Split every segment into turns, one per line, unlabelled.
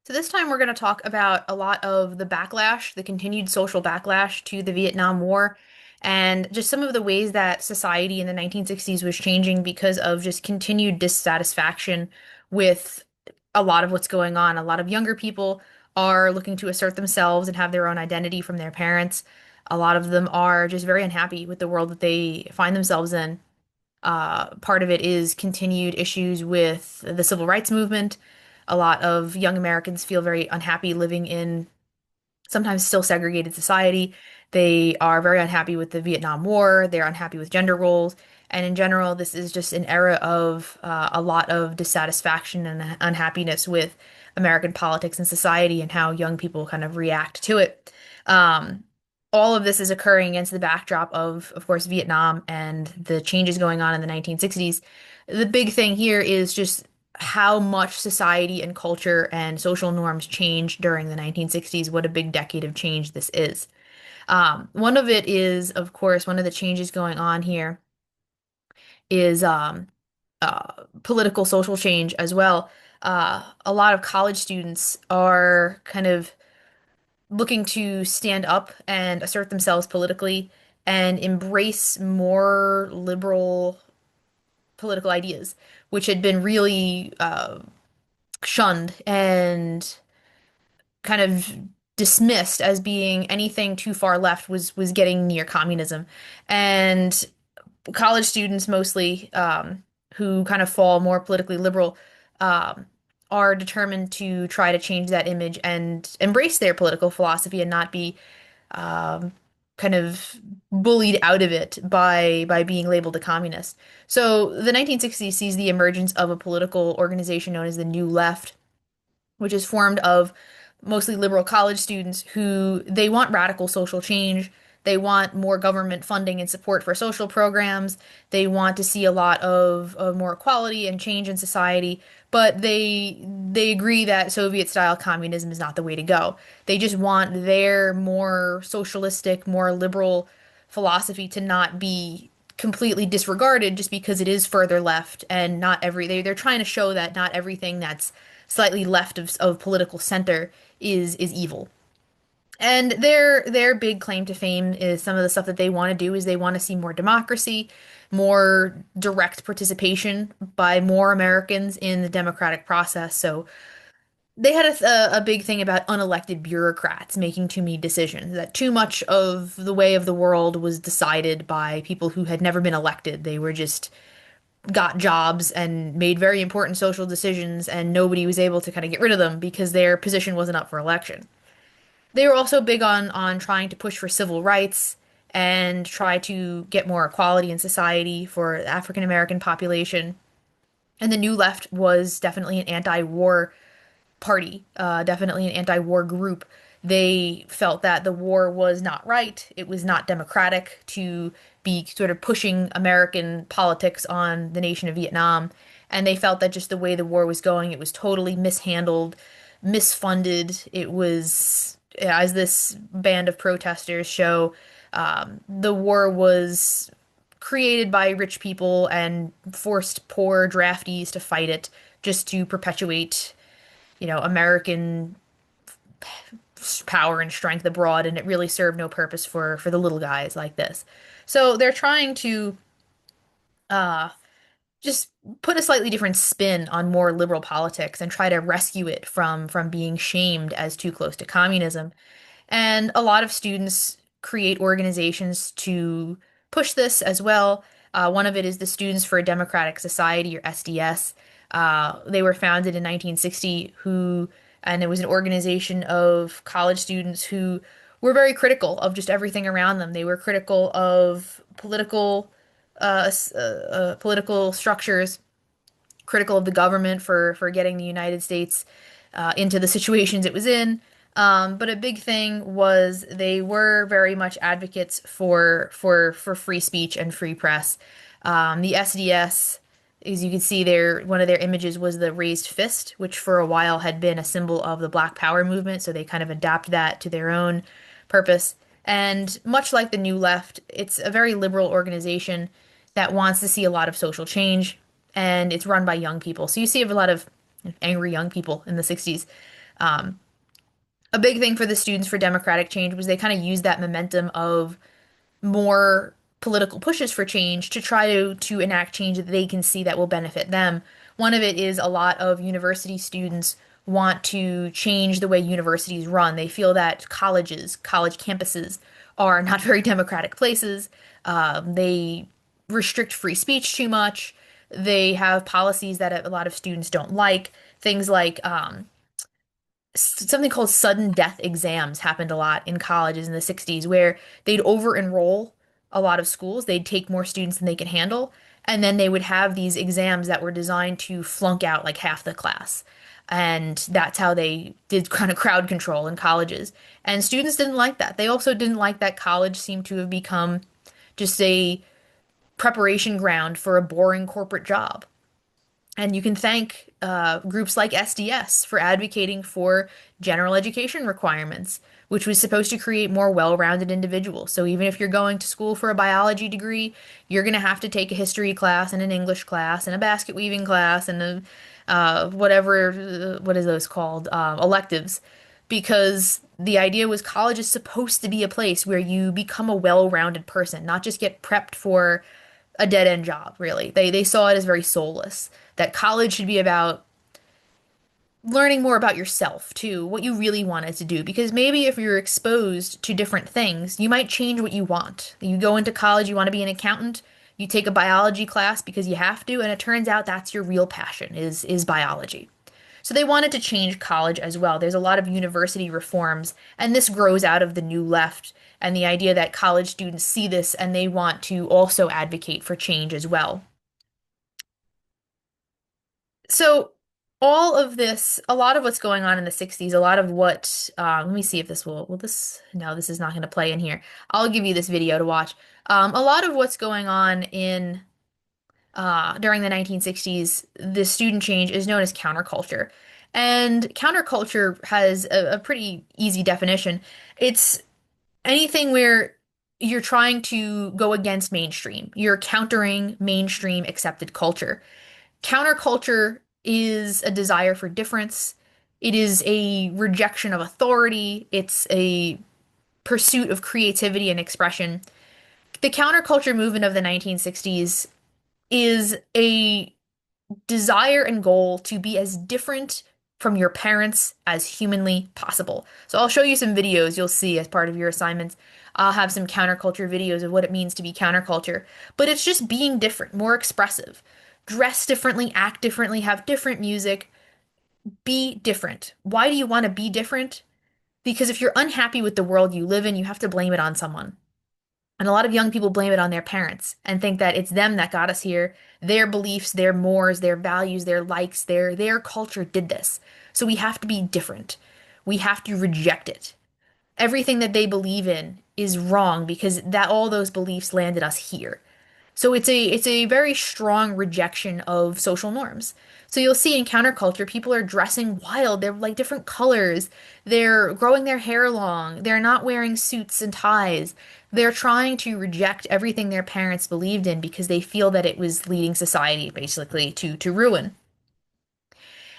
So this time we're going to talk about a lot of the backlash, the continued social backlash to the Vietnam War, and just some of the ways that society in the 1960s was changing because of just continued dissatisfaction with a lot of what's going on. A lot of younger people are looking to assert themselves and have their own identity from their parents. A lot of them are just very unhappy with the world that they find themselves in. Part of it is continued issues with the civil rights movement. A lot of young Americans feel very unhappy living in sometimes still segregated society. They are very unhappy with the Vietnam War. They're unhappy with gender roles. And in general, this is just an era of a lot of dissatisfaction and unhappiness with American politics and society and how young people kind of react to it. Um, all of this is occurring against the backdrop of course, Vietnam and the changes going on in the 1960s. The big thing here is just how much society and culture and social norms changed during the 1960s. What a big decade of change this is. One of it is, of course, one of the changes going on here is political social change as well. A lot of college students are kind of looking to stand up and assert themselves politically and embrace more liberal political ideas, which had been really shunned and kind of dismissed as being anything too far left was getting near communism. And college students mostly who kind of fall more politically liberal um, are determined to try to change that image and embrace their political philosophy and not be um, kind of bullied out of it by being labeled a communist. So the 1960s sees the emergence of a political organization known as the New Left, which is formed of mostly liberal college students who they want radical social change. They want more government funding and support for social programs. They want to see a lot of more equality and change in society, but they agree that Soviet-style communism is not the way to go. They just want their more socialistic, more liberal philosophy to not be completely disregarded just because it is further left and not they're trying to show that not everything that's slightly left of political center is evil. And their big claim to fame is some of the stuff that they want to do is they want to see more democracy, more direct participation by more Americans in the democratic process. So they had a big thing about unelected bureaucrats making too many decisions, that too much of the way of the world was decided by people who had never been elected. They were just got jobs and made very important social decisions, and nobody was able to kind of get rid of them because their position wasn't up for election. They were also big on trying to push for civil rights and try to get more equality in society for the African American population. And the New Left was definitely an anti-war party, definitely an anti-war group. They felt that the war was not right. It was not democratic to be sort of pushing American politics on the nation of Vietnam. And they felt that just the way the war was going, it was totally mishandled, misfunded. It was, as this band of protesters show, the war was created by rich people and forced poor draftees to fight it just to perpetuate American power and strength abroad, and it really served no purpose for the little guys like this. So they're trying to uh, just put a slightly different spin on more liberal politics and try to rescue it from being shamed as too close to communism. And a lot of students create organizations to push this as well. One of it is the Students for a Democratic Society, or SDS. They were founded in 1960, and it was an organization of college students who were very critical of just everything around them. They were critical of political structures, critical of the government for getting the United States into the situations it was in. But a big thing was they were very much advocates for free speech and free press. The SDS, as you can see there, one of their images was the raised fist, which for a while had been a symbol of the Black Power movement. So they kind of adapt that to their own purpose. And much like the New Left, it's a very liberal organization that wants to see a lot of social change, and it's run by young people. So you see a lot of angry young people in the 60s. A big thing for the Students for Democratic Change was they kind of used that momentum of more political pushes for change to try to enact change that they can see that will benefit them. One of it is a lot of university students want to change the way universities run. They feel that college campuses are not very democratic places. They restrict free speech too much. They have policies that a lot of students don't like. Things like something called sudden death exams happened a lot in colleges in the 60s where they'd over enroll a lot of schools. They'd take more students than they could handle. And then they would have these exams that were designed to flunk out like half the class. And that's how they did kind of crowd control in colleges. And students didn't like that. They also didn't like that college seemed to have become just a preparation ground for a boring corporate job. And you can thank groups like SDS for advocating for general education requirements, which was supposed to create more well-rounded individuals. So even if you're going to school for a biology degree, you're going to have to take a history class and an English class and a basket weaving class and a whatever, what is those called? Electives. Because the idea was college is supposed to be a place where you become a well-rounded person, not just get prepped for a dead-end job, really. They saw it as very soulless, that college should be about learning more about yourself too, what you really wanted to do. Because maybe if you're exposed to different things, you might change what you want. You go into college, you want to be an accountant, you take a biology class because you have to, and it turns out that's your real passion is biology. So they wanted to change college as well. There's a lot of university reforms, and this grows out of the New Left and the idea that college students see this and they want to also advocate for change as well. So all of this, a lot of what's going on in the 60s, a lot of what, let me see if will this, no, this is not going to play in here. I'll give you this video to watch. A lot of what's going on in during the 1960s, the student change is known as counterculture. And counterculture has a pretty easy definition. It's anything where you're trying to go against mainstream. You're countering mainstream accepted culture. Counterculture is a desire for difference. It is a rejection of authority. It's a pursuit of creativity and expression. The counterculture movement of the 1960s is a desire and goal to be as different from your parents as humanly possible. So I'll show you some videos you'll see as part of your assignments. I'll have some counterculture videos of what it means to be counterculture. But it's just being different, more expressive. Dress differently, act differently, have different music, be different. Why do you want to be different? Because if you're unhappy with the world you live in, you have to blame it on someone. And a lot of young people blame it on their parents and think that it's them that got us here. Their beliefs, their mores, their values, their likes, their culture did this. So we have to be different. We have to reject it. Everything that they believe in is wrong because that all those beliefs landed us here. So it's a very strong rejection of social norms. So you'll see in counterculture, people are dressing wild. They're like different colors. They're growing their hair long. They're not wearing suits and ties. They're trying to reject everything their parents believed in because they feel that it was leading society basically to ruin.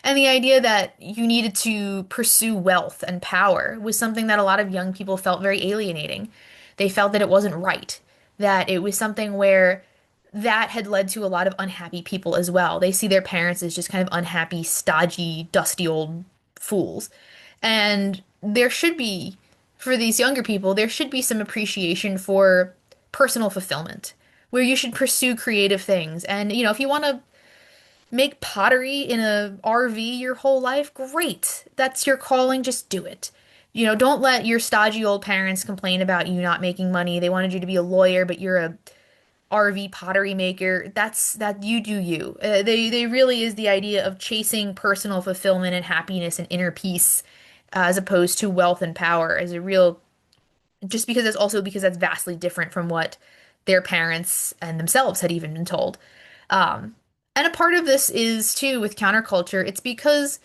And the idea that you needed to pursue wealth and power was something that a lot of young people felt very alienating. They felt that it wasn't right, that it was something where that had led to a lot of unhappy people as well. They see their parents as just kind of unhappy, stodgy, dusty old fools. And there should be, for these younger people, there should be some appreciation for personal fulfillment, where you should pursue creative things. And, if you want to make pottery in a RV your whole life, great. That's your calling, just do it. Don't let your stodgy old parents complain about you not making money. They wanted you to be a lawyer, but you're a RV pottery maker. That you do you. They really is the idea of chasing personal fulfillment and happiness and inner peace as opposed to wealth and power as a real just because that's vastly different from what their parents and themselves had even been told. And a part of this is too with counterculture, it's because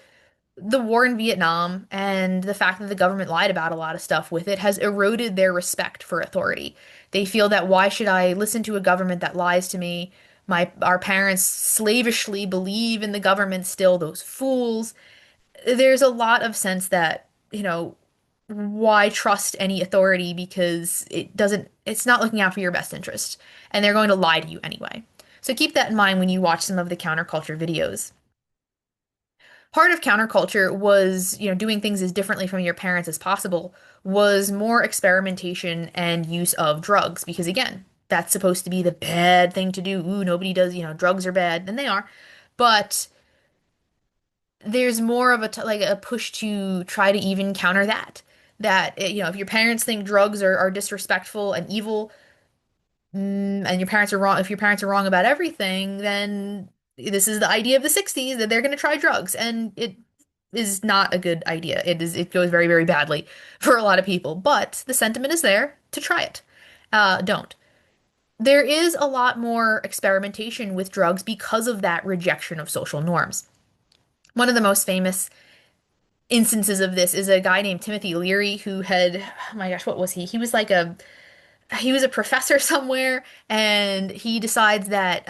the war in Vietnam and the fact that the government lied about a lot of stuff with it has eroded their respect for authority. They feel that why should I listen to a government that lies to me? Our parents slavishly believe in the government still, those fools. there's a lot of sense that, why trust any authority because it's not looking out for your best interest, and they're going to lie to you anyway. So keep that in mind when you watch some of the counterculture videos. Part of counterculture was, doing things as differently from your parents as possible, was more experimentation and use of drugs, because again, that's supposed to be the bad thing to do. Ooh, nobody does, drugs are bad, and they are. But there's more of like a push to try to even counter that. That, if your parents think drugs are disrespectful and evil, and your parents are wrong, if your parents are wrong about everything, then this is the idea of the 60s that they're going to try drugs, and it is not a good idea. It goes very, very badly for a lot of people, but the sentiment is there to try it. Don't. There is a lot more experimentation with drugs because of that rejection of social norms. One of the most famous instances of this is a guy named Timothy Leary who had, oh my gosh, what was he? He was a professor somewhere, and he decides that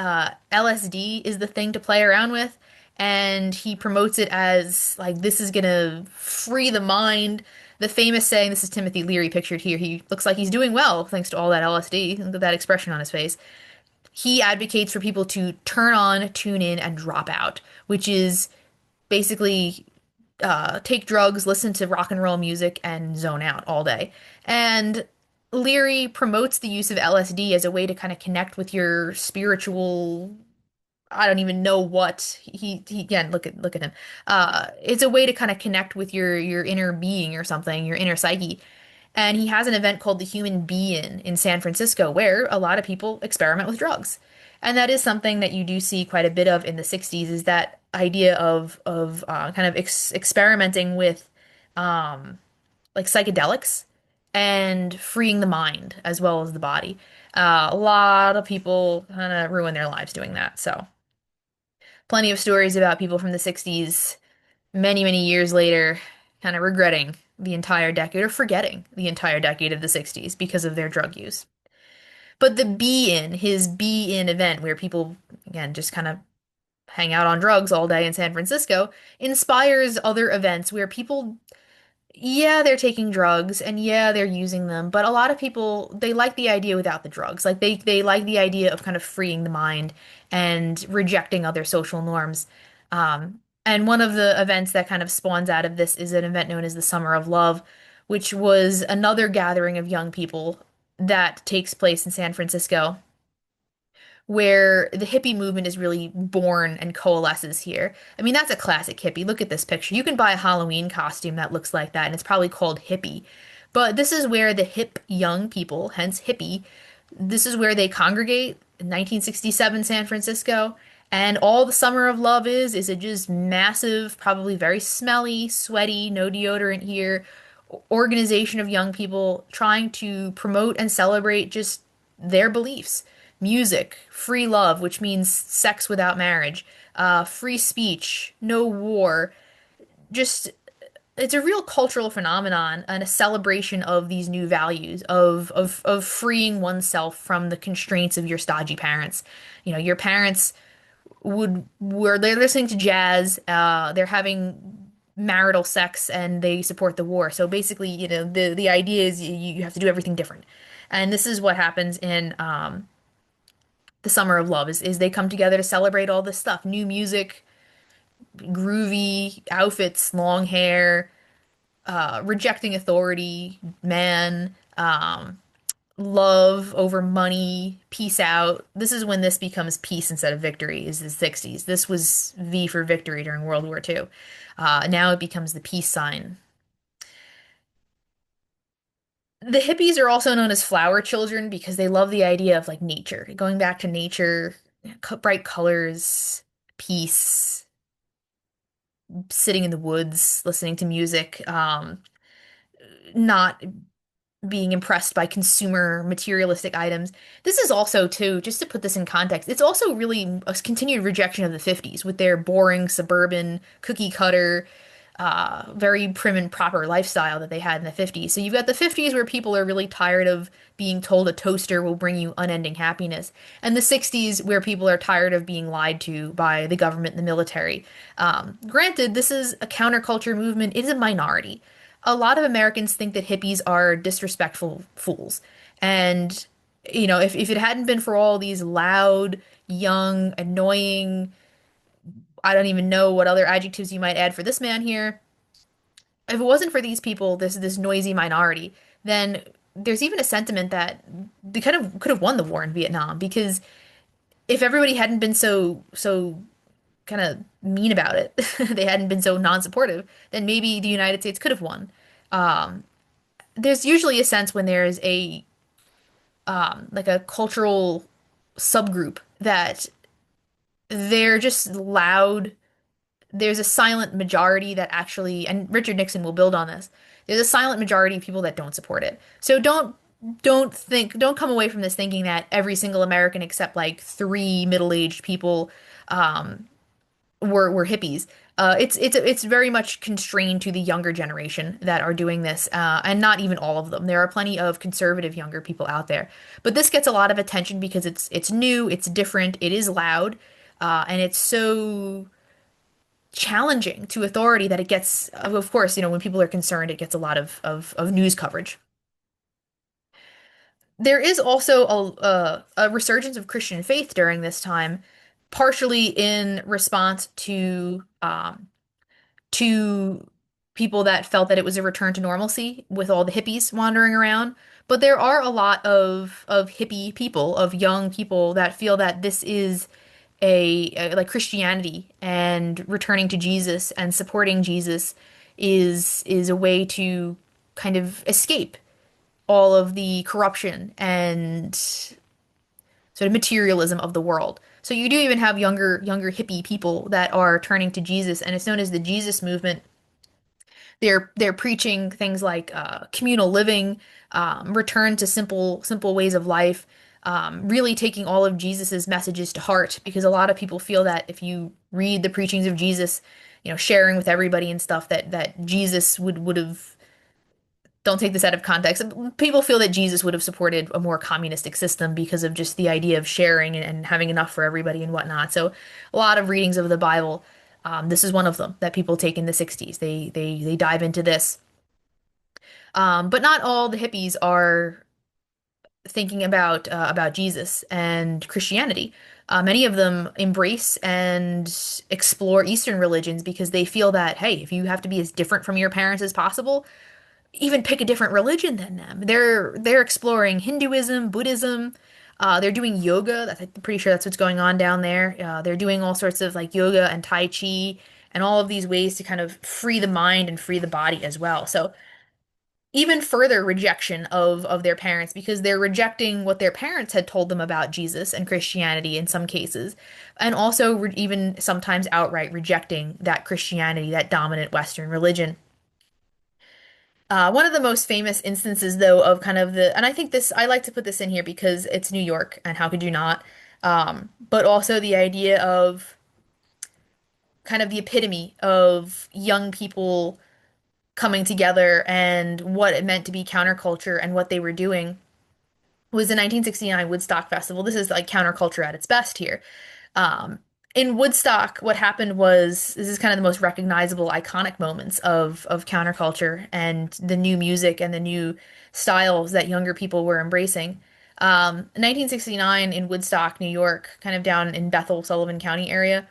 LSD is the thing to play around with, and he promotes it as like this is gonna free the mind. The famous saying, this is Timothy Leary pictured here. He looks like he's doing well thanks to all that LSD. Look at that expression on his face. He advocates for people to turn on, tune in, and drop out, which is basically take drugs, listen to rock and roll music, and zone out all day. And Leary promotes the use of LSD as a way to kind of connect with your spiritual. I don't even know what he again. Look at him. It's a way to kind of connect with your inner being or something, your inner psyche. And he has an event called the Human Be-In in San Francisco where a lot of people experiment with drugs. And that is something that you do see quite a bit of in the 60s is that idea of kind of experimenting with like psychedelics and freeing the mind as well as the body. A lot of people kind of ruin their lives doing that. So, plenty of stories about people from the 60s, many, many years later, kind of regretting the entire decade or forgetting the entire decade of the 60s because of their drug use. But the his Be In event, where people, again, just kind of hang out on drugs all day in San Francisco, inspires other events where people, yeah, they're taking drugs and yeah, they're using them, but a lot of people they like the idea without the drugs. Like they like the idea of kind of freeing the mind and rejecting other social norms. And one of the events that kind of spawns out of this is an event known as the Summer of Love, which was another gathering of young people that takes place in San Francisco where the hippie movement is really born and coalesces here. I mean, that's a classic hippie. Look at this picture. You can buy a Halloween costume that looks like that, and it's probably called hippie. But this is where the hip young people, hence hippie, this is where they congregate in 1967 San Francisco. And all the Summer of Love is a just massive, probably very smelly, sweaty, no deodorant here, organization of young people trying to promote and celebrate just their beliefs. Music, free love, which means sex without marriage, free speech, no war. Just, it's a real cultural phenomenon and a celebration of these new values of freeing oneself from the constraints of your stodgy parents. Your parents were they're listening to jazz, they're having marital sex, and they support the war. So basically, the idea is you have to do everything different. And this is what happens in the Summer of Love is they come together to celebrate all this stuff. New music, groovy outfits, long hair, rejecting authority, man, love over money, peace out. This is when this becomes peace instead of victory, is the 60s. This was V for victory during World War II. Now it becomes the peace sign. The hippies are also known as flower children because they love the idea of like nature, going back to nature, bright colors, peace, sitting in the woods, listening to music, not being impressed by consumer materialistic items. This is also, too, just to put this in context, it's also really a continued rejection of the 50s with their boring suburban cookie cutter very prim and proper lifestyle that they had in the 50s. So you've got the 50s where people are really tired of being told a toaster will bring you unending happiness, and the 60s where people are tired of being lied to by the government and the military. Granted, this is a counterculture movement, it is a minority. A lot of Americans think that hippies are disrespectful fools. And, if it hadn't been for all these loud, young, annoying, I don't even know what other adjectives you might add for this man here, if it wasn't for these people, this noisy minority, then there's even a sentiment that they kind of could have won the war in Vietnam because if everybody hadn't been so kind of mean about it, they hadn't been so non-supportive, then maybe the United States could have won. Um, there's usually a sense when there's a like a cultural subgroup that they're just loud. There's a silent majority that actually, and Richard Nixon will build on this. There's a silent majority of people that don't support it. So don't come away from this thinking that every single American except like three middle-aged people um, were hippies. It's very much constrained to the younger generation that are doing this, and not even all of them. There are plenty of conservative younger people out there, but this gets a lot of attention because it's new, it's different, it is loud, and it's so challenging to authority that it gets, of course, when people are concerned, it gets a lot of news coverage. There is also a resurgence of Christian faith during this time, partially in response to people that felt that it was a return to normalcy with all the hippies wandering around. But there are a lot of hippie people, of young people that feel that this is like Christianity and returning to Jesus and supporting Jesus is a way to kind of escape all of the corruption and sort of materialism of the world. So you do even have younger hippie people that are turning to Jesus, and it's known as the Jesus movement. They're preaching things like communal living, return to simple ways of life, really taking all of Jesus's messages to heart. Because a lot of people feel that if you read the preachings of Jesus, sharing with everybody and stuff, that Jesus would have. Don't take this out of context. People feel that Jesus would have supported a more communistic system because of just the idea of sharing and having enough for everybody and whatnot. So, a lot of readings of the Bible. This is one of them that people take in the 60s. They dive into this. But not all the hippies are thinking about Jesus and Christianity. Many of them embrace and explore Eastern religions because they feel that, hey, if you have to be as different from your parents as possible, even pick a different religion than them. They're exploring Hinduism, Buddhism. They're doing yoga. I'm pretty sure that's what's going on down there. They're doing all sorts of like yoga and Tai Chi and all of these ways to kind of free the mind and free the body as well. So even further rejection of their parents because they're rejecting what their parents had told them about Jesus and Christianity in some cases, and also even sometimes outright rejecting that Christianity, that dominant Western religion. One of the most famous instances, though, of kind of and I think this, I like to put this in here because it's New York, and how could you not? But also the idea of kind of the epitome of young people coming together and what it meant to be counterculture and what they were doing was the 1969 Woodstock Festival. This is like counterculture at its best here. Um, in Woodstock, what happened was this is kind of the most recognizable, iconic moments of counterculture and the new music and the new styles that younger people were embracing. 1969 in Woodstock, New York, kind of down in Bethel, Sullivan County area,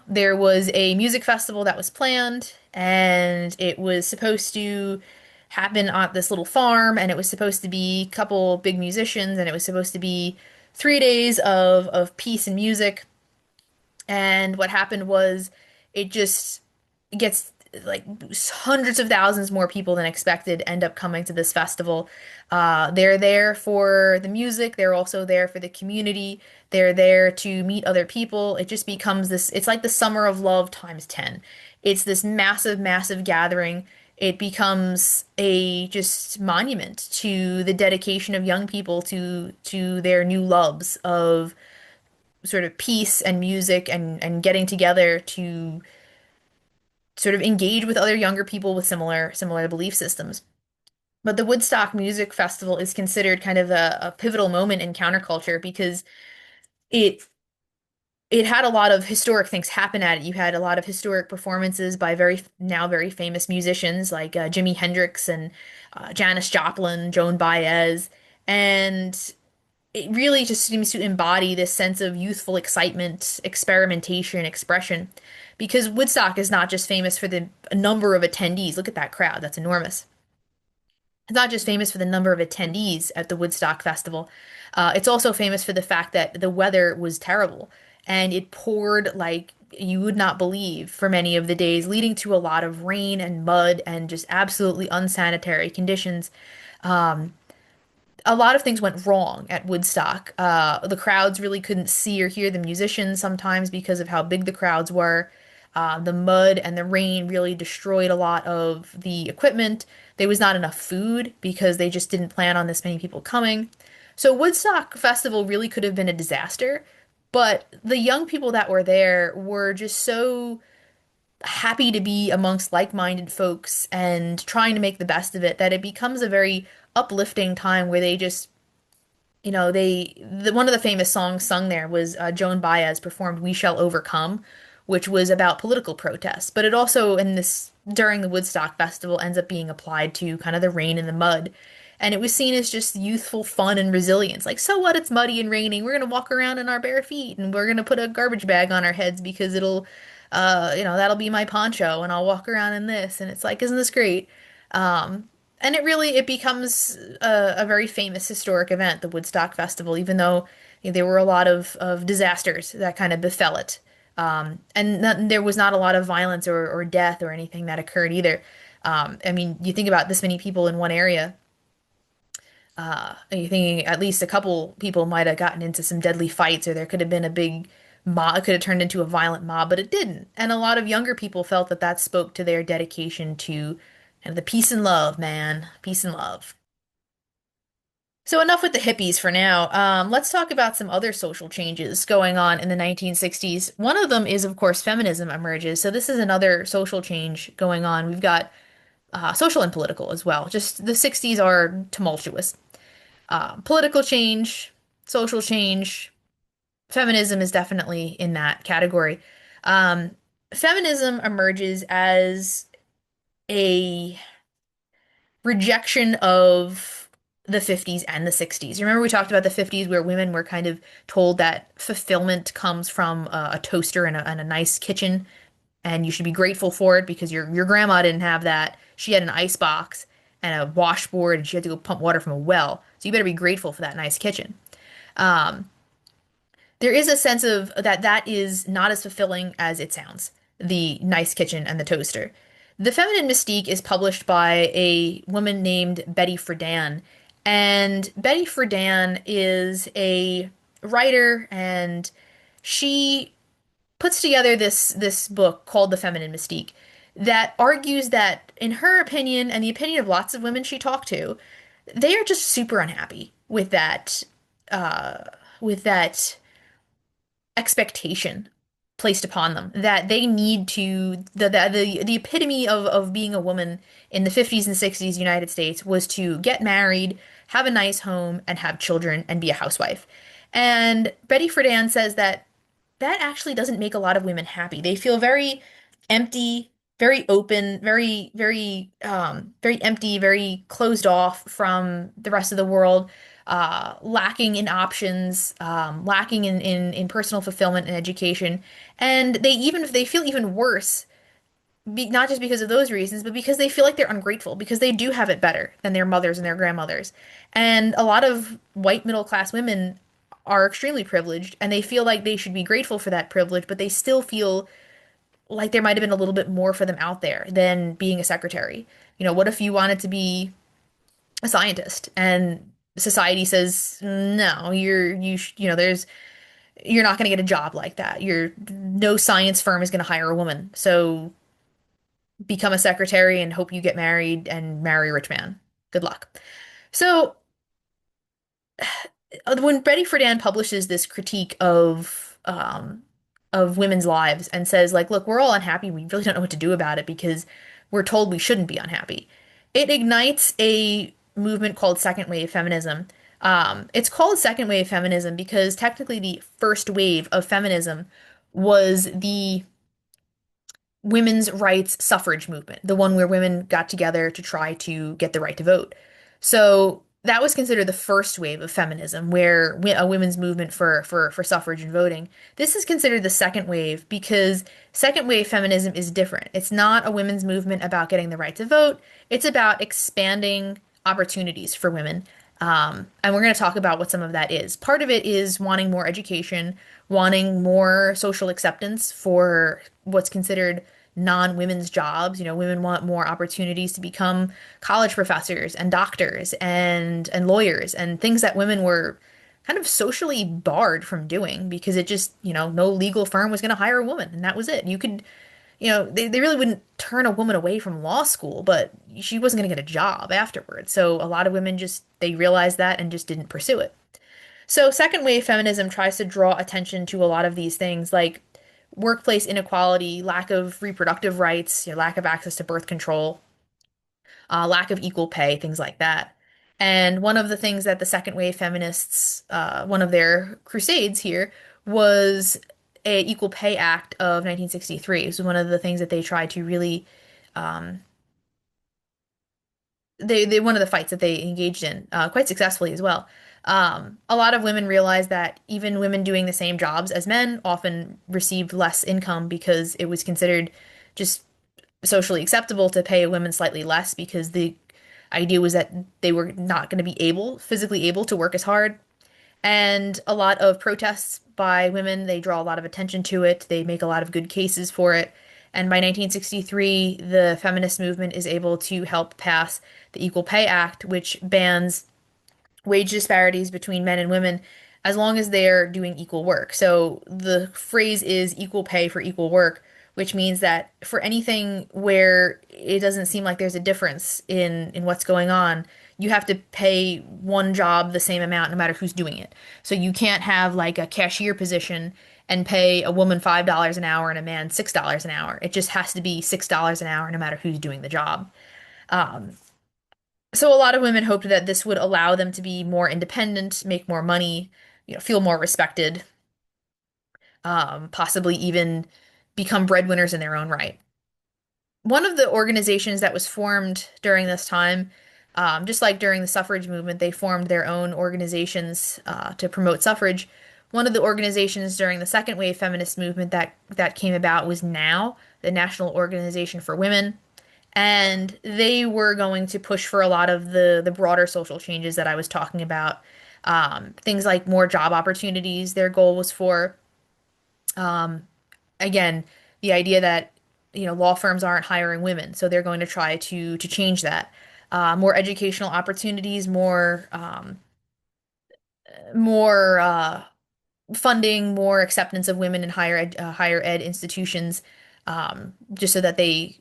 there was a music festival that was planned, and it was supposed to happen on this little farm, and it was supposed to be a couple big musicians, and it was supposed to be 3 days of peace and music. And what happened was it just gets like hundreds of thousands more people than expected end up coming to this festival. They're there for the music. They're also there for the community. They're there to meet other people. It just becomes this, it's like the summer of love times 10. It's this massive, massive gathering. It becomes a just monument to the dedication of young people to their new loves of sort of peace and music and getting together sort of engage with other younger people with similar belief systems. But the Woodstock Music Festival is considered kind of a pivotal moment in counterculture because it it had a lot of historic things happen at it. You had a lot of historic performances by now very famous musicians like Jimi Hendrix and Janis Joplin, Joan Baez, and it really just seems to embody this sense of youthful excitement, experimentation, expression. Because Woodstock is not just famous for the number of attendees. Look at that crowd, that's enormous. It's not just famous for the number of attendees at the Woodstock Festival. It's also famous for the fact that the weather was terrible and it poured like you would not believe for many of the days, leading to a lot of rain and mud and just absolutely unsanitary conditions. Um, a lot of things went wrong at Woodstock. The crowds really couldn't see or hear the musicians sometimes because of how big the crowds were. The mud and the rain really destroyed a lot of the equipment. There was not enough food because they just didn't plan on this many people coming. So Woodstock Festival really could have been a disaster, but the young people that were there were just so happy to be amongst like-minded folks and trying to make the best of it that it becomes a very uplifting time where they just one of the famous songs sung there was Joan Baez performed "We Shall Overcome," which was about political protests. But it also, in this during the Woodstock Festival, ends up being applied to kind of the rain and the mud. And it was seen as just youthful fun and resilience. Like, so what? It's muddy and raining. We're gonna walk around in our bare feet and we're gonna put a garbage bag on our heads because that'll be my poncho and I'll walk around in this. And it's like, isn't this great? Um, and it becomes a very famous historic event, the Woodstock Festival, even though there were a lot of disasters that kind of befell it. There was not a lot of violence or death or anything that occurred either. I mean, you think about this many people in one area, and you're thinking at least a couple people might have gotten into some deadly fights, or there could have been a big mob, it could have turned into a violent mob, but it didn't. And a lot of younger people felt that that spoke to their dedication to kind of the peace and love, man. Peace and love. So enough with the hippies for now. Let's talk about some other social changes going on in the 1960s. One of them is, of course, feminism emerges. So this is another social change going on. We've got social and political as well. Just the 60s are tumultuous. Political change, social change, feminism is definitely in that category. Um, Feminism emerges as a rejection of the 50s and the 60s. Remember we talked about the 50s where women were kind of told that fulfillment comes from a toaster and a nice kitchen and you should be grateful for it because your grandma didn't have that. She had an ice box and a washboard and she had to go pump water from a well. So you better be grateful for that nice kitchen. Um, there is a sense of that is not as fulfilling as it sounds, the nice kitchen and the toaster. The Feminine Mystique is published by a woman named Betty Friedan, and Betty Friedan is a writer, and she puts together this book called The Feminine Mystique that argues that, in her opinion, and the opinion of lots of women she talked to, they are just super unhappy uh, with that expectation placed upon them that they need to the epitome of being a woman in the 50s and 60s United States was to get married, have a nice home, and have children and be a housewife. And Betty Friedan says that that actually doesn't make a lot of women happy. They feel very empty, very open, very empty, very closed off from the rest of the world, lacking in options, lacking in personal fulfillment and education. And they feel even worse, not just because of those reasons, but because they feel like they're ungrateful, because they do have it better than their mothers and their grandmothers. And a lot of white middle class women are extremely privileged and they feel like they should be grateful for that privilege, but they still feel like there might have been a little bit more for them out there than being a secretary. What if you wanted to be a scientist and society says, no, you're not going to get a job like that. No science firm is going to hire a woman. So become a secretary and hope you get married and marry a rich man. Good luck. So when Betty Friedan publishes this critique of of women's lives and says like, look, we're all unhappy. We really don't know what to do about it because we're told we shouldn't be unhappy. It ignites a movement called second wave feminism. It's called second wave feminism because technically the first wave of feminism was the women's rights suffrage movement, the one where women got together to try to get the right to vote. So that was considered the first wave of feminism, where a women's movement for suffrage and voting. This is considered the second wave because second wave feminism is different. It's not a women's movement about getting the right to vote. It's about expanding opportunities for women. And we're going to talk about what some of that is. Part of it is wanting more education, wanting more social acceptance for what's considered non-women's jobs. You know, women want more opportunities to become college professors and doctors and lawyers and things that women were kind of socially barred from doing because it just, you know, no legal firm was going to hire a woman and that was it. You could, you know, they really wouldn't turn a woman away from law school, but she wasn't going to get a job afterwards. So a lot of women just, they realized that and just didn't pursue it. So second wave feminism tries to draw attention to a lot of these things like workplace inequality, lack of reproductive rights, you know, lack of access to birth control, lack of equal pay, things like that. And one of the things that the second wave feminists, one of their crusades here was a Equal Pay Act of 1963. It was one of the things that they tried to really, um, they one of the fights that they engaged in quite successfully as well. A lot of women realized that even women doing the same jobs as men often received less income because it was considered just socially acceptable to pay women slightly less because the idea was that they were not going to be physically able to work as hard. And a lot of protests by women, they draw a lot of attention to it. They make a lot of good cases for it. And by 1963, the feminist movement is able to help pass the Equal Pay Act, which bans wage disparities between men and women as long as they're doing equal work. So the phrase is equal pay for equal work, which means that for anything where it doesn't seem like there's a difference in what's going on, you have to pay one job the same amount no matter who's doing it. So you can't have like a cashier position and pay a woman $5 an hour and a man $6 an hour. It just has to be $6 an hour no matter who's doing the job. Um, so a lot of women hoped that this would allow them to be more independent, make more money, you know, feel more respected, possibly even become breadwinners in their own right. One of the organizations that was formed during this time, just like during the suffrage movement, they formed their own organizations to promote suffrage. One of the organizations during the second wave feminist movement that came about was NOW, the National Organization for Women. And they were going to push for a lot of the broader social changes that I was talking about. Things like more job opportunities. Their goal was for, um, again, the idea that, you know, law firms aren't hiring women, so they're going to try to change that. More educational opportunities, more funding, more acceptance of women in higher ed institutions, just so that they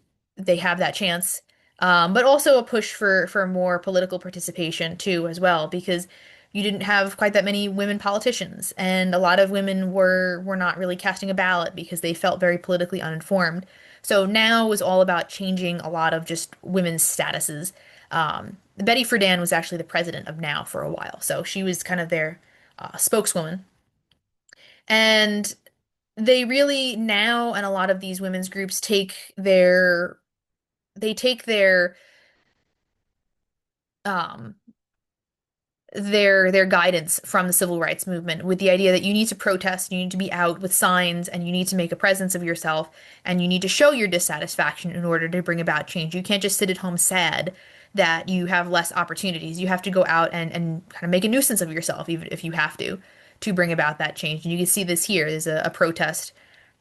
have that chance. But also a push for more political participation too, as well, because you didn't have quite that many women politicians, and a lot of women were not really casting a ballot because they felt very politically uninformed. So now was all about changing a lot of just women's statuses. Betty Friedan was actually the president of Now for a while, so she was kind of their spokeswoman. And they really now, and a lot of these women's groups take their um their guidance from the civil rights movement with the idea that you need to protest, you need to be out with signs, and you need to make a presence of yourself, and you need to show your dissatisfaction in order to bring about change. You can't just sit at home sad that you have less opportunities. You have to go out and kind of make a nuisance of yourself, even if you have to bring about that change. And you can see this here. There's a protest,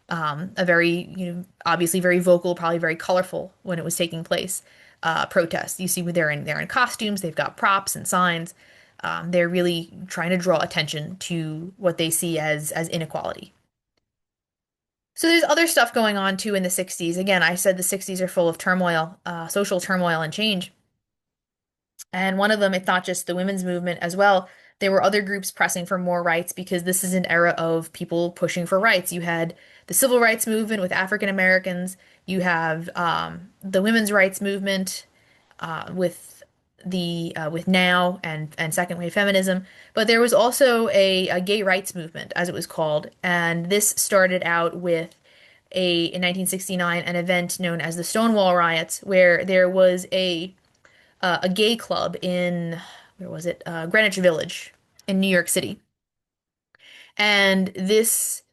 a very, you know, obviously very vocal, probably very colorful when it was taking place, protest. You see they're in costumes, they've got props and signs. They're really trying to draw attention to what they see as inequality. So there's other stuff going on too in the 60s. Again, I said the 60s are full of turmoil, social turmoil and change. And one of them, it's not just the women's movement as well. There were other groups pressing for more rights because this is an era of people pushing for rights. You had the civil rights movement with African Americans. You have the women's rights movement with the with now and second wave feminism. But there was also a gay rights movement, as it was called, and this started out with in 1969 an event known as the Stonewall riots, where there was a gay club in where was it Greenwich Village in New York City, and this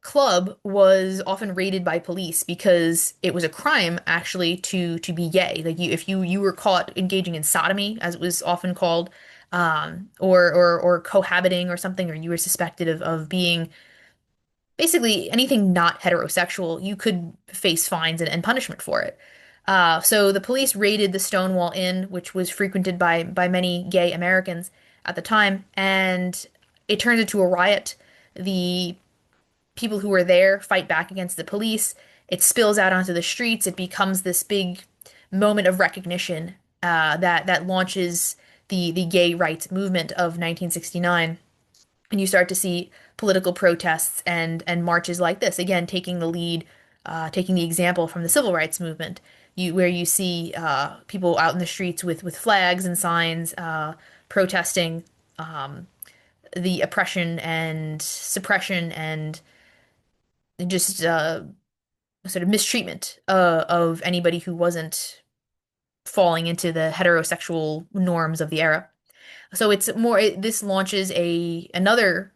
club was often raided by police because it was a crime actually to be gay. Like if you were caught engaging in sodomy, as it was often called, or cohabiting or something, or you were suspected of being basically anything not heterosexual, you could face fines and punishment for it. So the police raided the Stonewall Inn, which was frequented by many gay Americans at the time, and it turns into a riot. The people who were there fight back against the police. It spills out onto the streets. It becomes this big moment of recognition that launches the gay rights movement of 1969. And you start to see political protests and marches like this, again, taking the lead, taking the example from the civil rights movement, where you see people out in the streets with flags and signs protesting the oppression and suppression and just sort of mistreatment of anybody who wasn't falling into the heterosexual norms of the era. So it's more, this launches another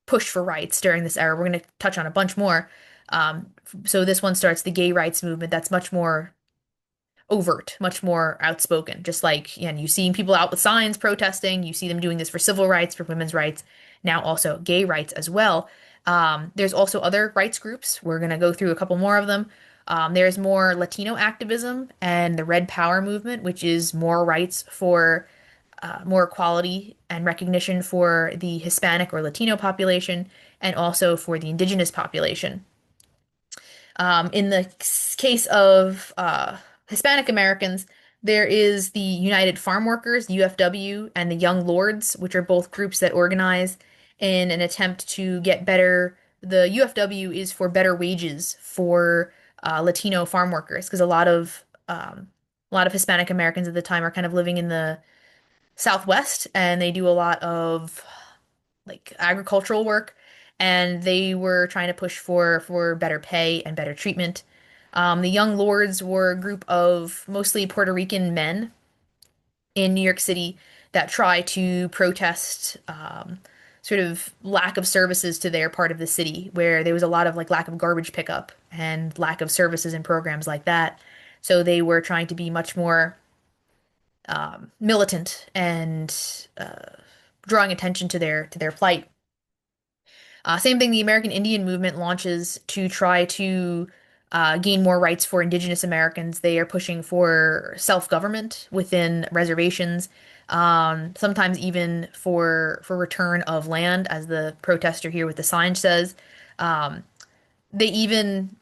push for rights during this era. We're going to touch on a bunch more. So this one starts the gay rights movement that's much more overt, much more outspoken. Just like, you see people out with signs protesting, you see them doing this for civil rights, for women's rights, now also gay rights as well. There's also other rights groups. We're going to go through a couple more of them. There's more Latino activism and the Red Power movement, which is more rights for more equality and recognition for the Hispanic or Latino population and also for the indigenous population. In the case of Hispanic Americans, there is the United Farm Workers, UFW, and the Young Lords, which are both groups that organize in an attempt to get better. The UFW is for better wages for Latino farm workers, because a lot of Hispanic Americans at the time are kind of living in the Southwest, and they do a lot of like agricultural work, and they were trying to push for better pay and better treatment. The Young Lords were a group of mostly Puerto Rican men in New York City that try to protest sort of lack of services to their part of the city, where there was a lot of like lack of garbage pickup and lack of services and programs like that. So they were trying to be much more militant and drawing attention to their plight. Same thing, the American Indian movement launches to try to gain more rights for Indigenous Americans. They are pushing for self-government within reservations, sometimes even for return of land, as the protester here with the sign says. Um, they even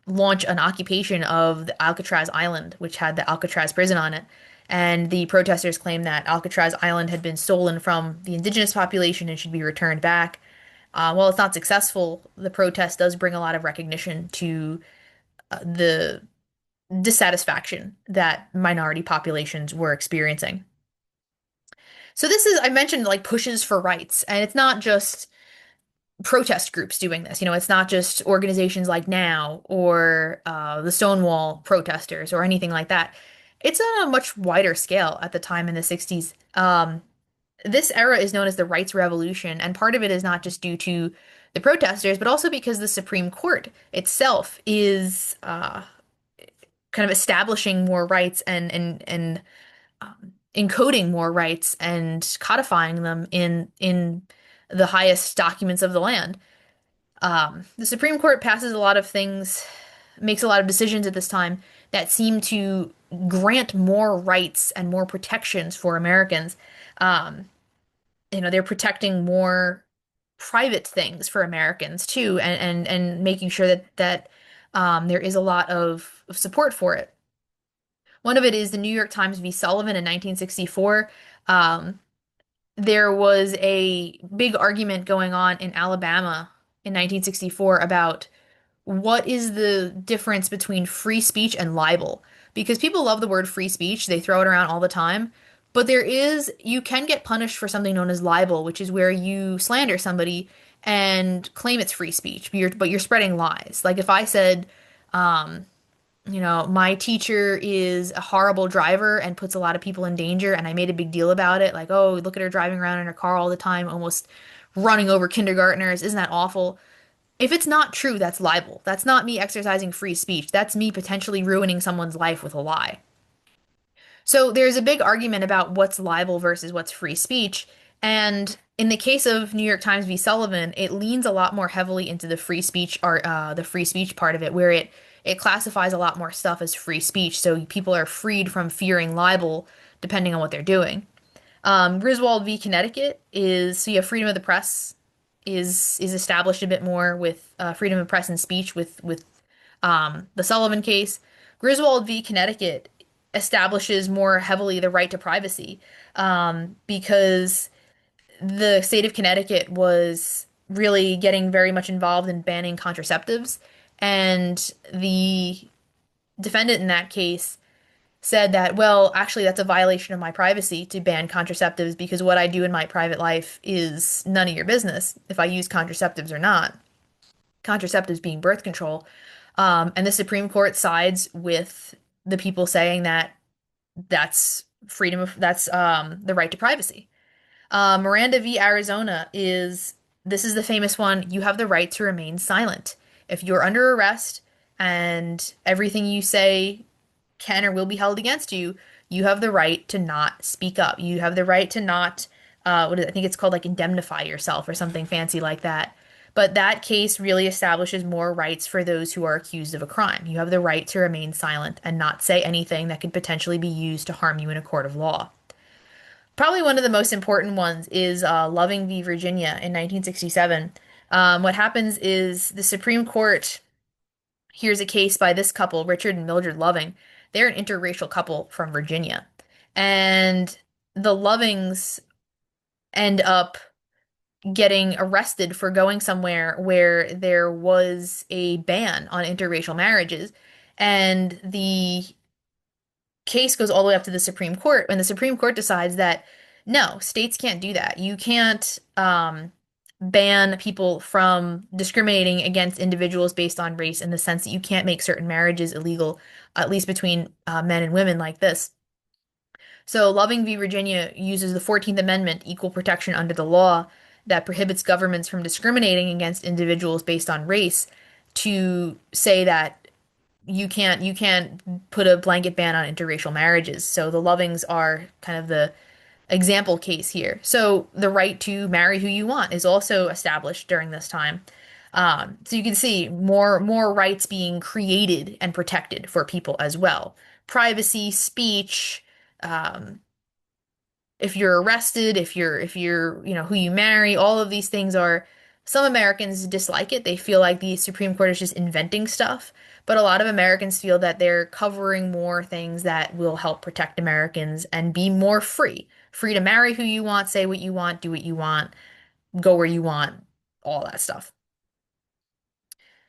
launch an occupation of the Alcatraz Island, which had the Alcatraz prison on it. And the protesters claim that Alcatraz Island had been stolen from the indigenous population and should be returned back. While it's not successful, the protest does bring a lot of recognition to the dissatisfaction that minority populations were experiencing. So this is, I mentioned like pushes for rights, and it's not just protest groups doing this. It's not just organizations like Now or the Stonewall protesters or anything like that. It's on a much wider scale at the time in the 60s. This era is known as the Rights Revolution, and part of it is not just due to the protesters, but also because the Supreme Court itself is kind of establishing more rights and encoding more rights and codifying them in the highest documents of the land. The Supreme Court passes a lot of things, makes a lot of decisions at this time that seem to grant more rights and more protections for Americans. Um, they're protecting more private things for Americans too, and making sure that there is a lot of support for it. One of it is the New York Times v. Sullivan in 1964. there was a big argument going on in Alabama in 1964 about what is the difference between free speech and libel? Because people love the word free speech, they throw it around all the time. But you can get punished for something known as libel, which is where you slander somebody and claim it's free speech, but you're spreading lies. Like if I said, my teacher is a horrible driver and puts a lot of people in danger, and I made a big deal about it, like, oh, look at her driving around in her car all the time, almost running over kindergartners. Isn't that awful? If it's not true, that's libel. That's not me exercising free speech. That's me potentially ruining someone's life with a lie. So there's a big argument about what's libel versus what's free speech. And in the case of New York Times v. Sullivan, it leans a lot more heavily into the free speech part of it, where it classifies a lot more stuff as free speech. So people are freed from fearing libel depending on what they're doing. Griswold v. Connecticut is so you have freedom of the press is established a bit more with freedom of press and speech with the Sullivan case. Griswold v. Connecticut establishes more heavily the right to privacy because the state of Connecticut was really getting very much involved in banning contraceptives, and the defendant in that case said that, well, actually, that's a violation of my privacy to ban contraceptives because what I do in my private life is none of your business if I use contraceptives or not. Contraceptives being birth control. And the Supreme Court sides with the people saying that that's the right to privacy. Miranda v. Arizona this is the famous one. You have the right to remain silent. If you're under arrest and everything you say can or will be held against you, you have the right to not speak up. You have the right to not, I think it's called like indemnify yourself or something fancy like that. But that case really establishes more rights for those who are accused of a crime. You have the right to remain silent and not say anything that could potentially be used to harm you in a court of law. Probably one of the most important ones is Loving v. Virginia in 1967. What happens is the Supreme Court hears a case by this couple, Richard and Mildred Loving. They're an interracial couple from Virginia. And the Lovings end up getting arrested for going somewhere where there was a ban on interracial marriages. And the case goes all the way up to the Supreme Court, and the Supreme Court decides that no, states can't do that. You can't ban people from discriminating against individuals based on race in the sense that you can't make certain marriages illegal, at least between men and women like this. So Loving v. Virginia uses the 14th Amendment, equal protection under the law, that prohibits governments from discriminating against individuals based on race to say that you can't put a blanket ban on interracial marriages. So the Lovings are kind of the example case here. So the right to marry who you want is also established during this time. So you can see more rights being created and protected for people as well. Privacy, speech, um, if you're arrested, if you're who you marry, all of these things are, some Americans dislike it. They feel like the Supreme Court is just inventing stuff, but a lot of Americans feel that they're covering more things that will help protect Americans and be more free. Free to marry who you want, say what you want, do what you want, go where you want, all that stuff.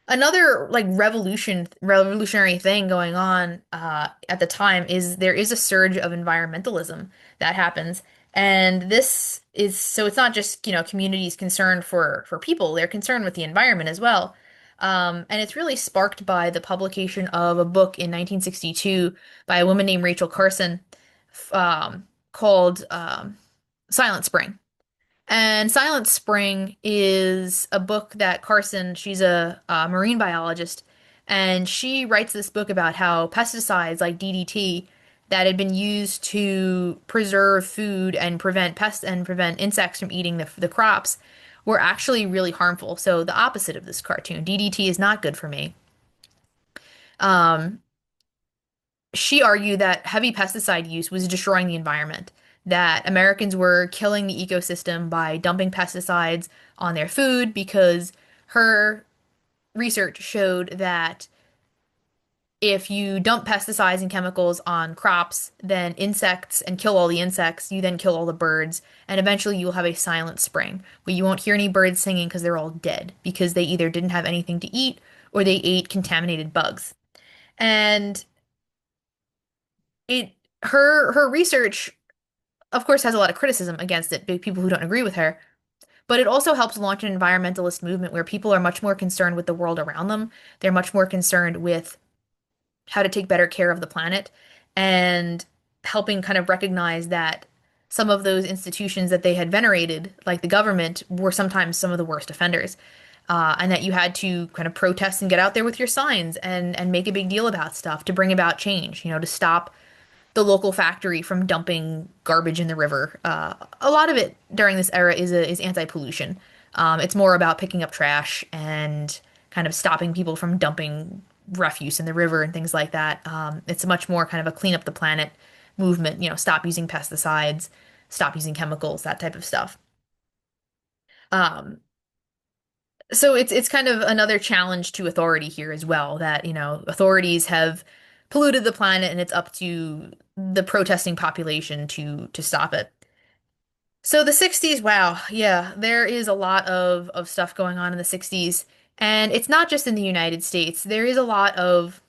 Another like revolutionary thing going on at the time is there is a surge of environmentalism that happens, and this is so it's not just communities concerned for people; they're concerned with the environment as well. And it's really sparked by the publication of a book in 1962 by a woman named Rachel Carson called Silent Spring. And Silent Spring is a book that she's a marine biologist, and she writes this book about how pesticides like DDT that had been used to preserve food and prevent pests and prevent insects from eating the crops were actually really harmful. So the opposite of this cartoon. DDT is not good for me. Um, she argued that heavy pesticide use was destroying the environment, that Americans were killing the ecosystem by dumping pesticides on their food because her research showed that if you dump pesticides and chemicals on crops, then insects and kill all the insects, you then kill all the birds, and eventually you will have a silent spring where you won't hear any birds singing because they're all dead because they either didn't have anything to eat or they ate contaminated bugs. And it her research, of course, has a lot of criticism against it, big people who don't agree with her, but it also helps launch an environmentalist movement where people are much more concerned with the world around them. They're much more concerned with how to take better care of the planet and helping kind of recognize that some of those institutions that they had venerated, like the government, were sometimes some of the worst offenders. And that you had to kind of protest and get out there with your signs and make a big deal about stuff to bring about change, to stop the local factory from dumping garbage in the river. A lot of it during this era is anti-pollution. It's more about picking up trash and kind of stopping people from dumping refuse in the river and things like that. It's much more kind of a clean up the planet movement, stop using pesticides, stop using chemicals, that type of stuff. Um, so it's kind of another challenge to authority here as well, that, authorities have polluted the planet and it's up to the protesting population to stop it. So the 60s, wow, yeah, there is a lot of stuff going on in the 60s. And it's not just in the United States. There is a lot of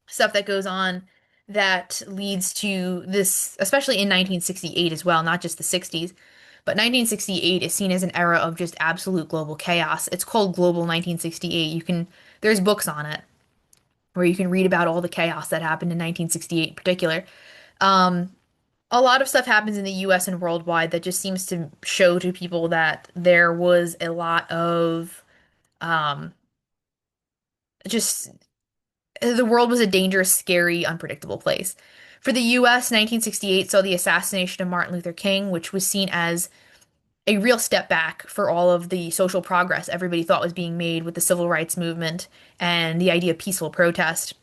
stuff that goes on that leads to this, especially in 1968 as well, not just the 60s. But 1968 is seen as an era of just absolute global chaos. It's called Global 1968. There's books on it where you can read about all the chaos that happened in 1968 in particular. Um, a lot of stuff happens in the US and worldwide that just seems to show to people that there was a lot of um, just the world was a dangerous, scary, unpredictable place. For the US, 1968 saw the assassination of Martin Luther King, which was seen as a real step back for all of the social progress everybody thought was being made with the civil rights movement and the idea of peaceful protest.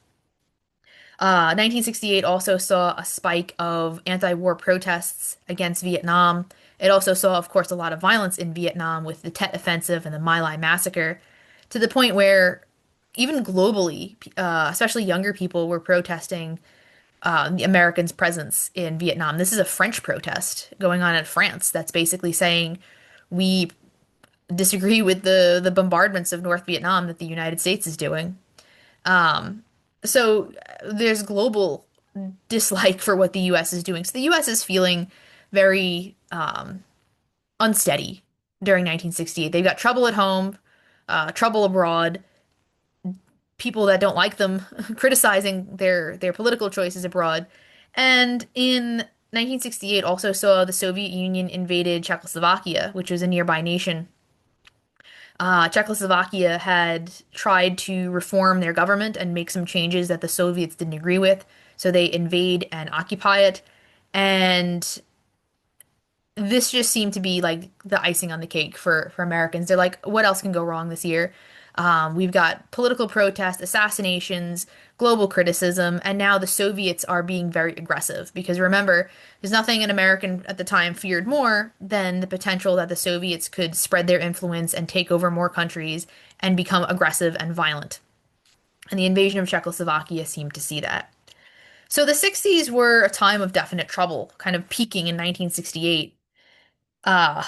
1968 also saw a spike of anti-war protests against Vietnam. It also saw, of course, a lot of violence in Vietnam with the Tet Offensive and the My Lai massacre, to the point where even globally, especially younger people were protesting the Americans' presence in Vietnam. This is a French protest going on in France that's basically saying we disagree with the bombardments of North Vietnam that the United States is doing. Um, so there's global dislike for what the US is doing. So the US is feeling very unsteady during 1968. They've got trouble at home, trouble abroad, people that don't like them criticizing their political choices abroad. And in 1968 also saw the Soviet Union invaded Czechoslovakia, which was a nearby nation. Czechoslovakia had tried to reform their government and make some changes that the Soviets didn't agree with, so they invade and occupy it. And this just seemed to be like the icing on the cake for Americans. They're like, what else can go wrong this year? We've got political protest, assassinations, global criticism, and now the Soviets are being very aggressive. Because remember, there's nothing an American at the time feared more than the potential that the Soviets could spread their influence and take over more countries and become aggressive and violent. And the invasion of Czechoslovakia seemed to see that. So the 60s were a time of definite trouble, kind of peaking in 1968. Uh,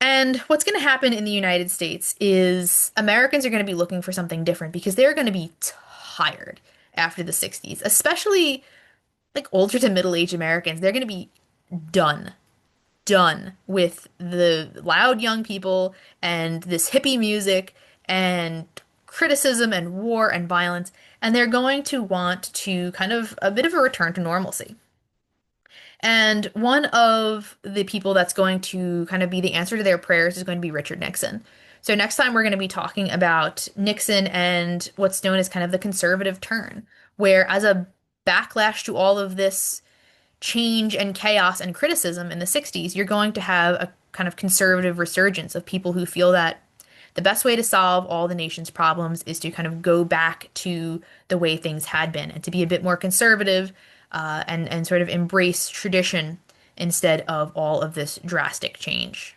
and what's going to happen in the United States is Americans are going to be looking for something different because they're going to be tired after the 60s, especially like older to middle-aged Americans. They're going to be done, done with the loud young people and this hippie music and criticism and war and violence. And they're going to want to kind of a bit of a return to normalcy. And one of the people that's going to kind of be the answer to their prayers is going to be Richard Nixon. So next time we're going to be talking about Nixon and what's known as kind of the conservative turn, where as a backlash to all of this change and chaos and criticism in the 60s, you're going to have a kind of conservative resurgence of people who feel that the best way to solve all the nation's problems is to kind of go back to the way things had been and to be a bit more conservative and sort of embrace tradition instead of all of this drastic change.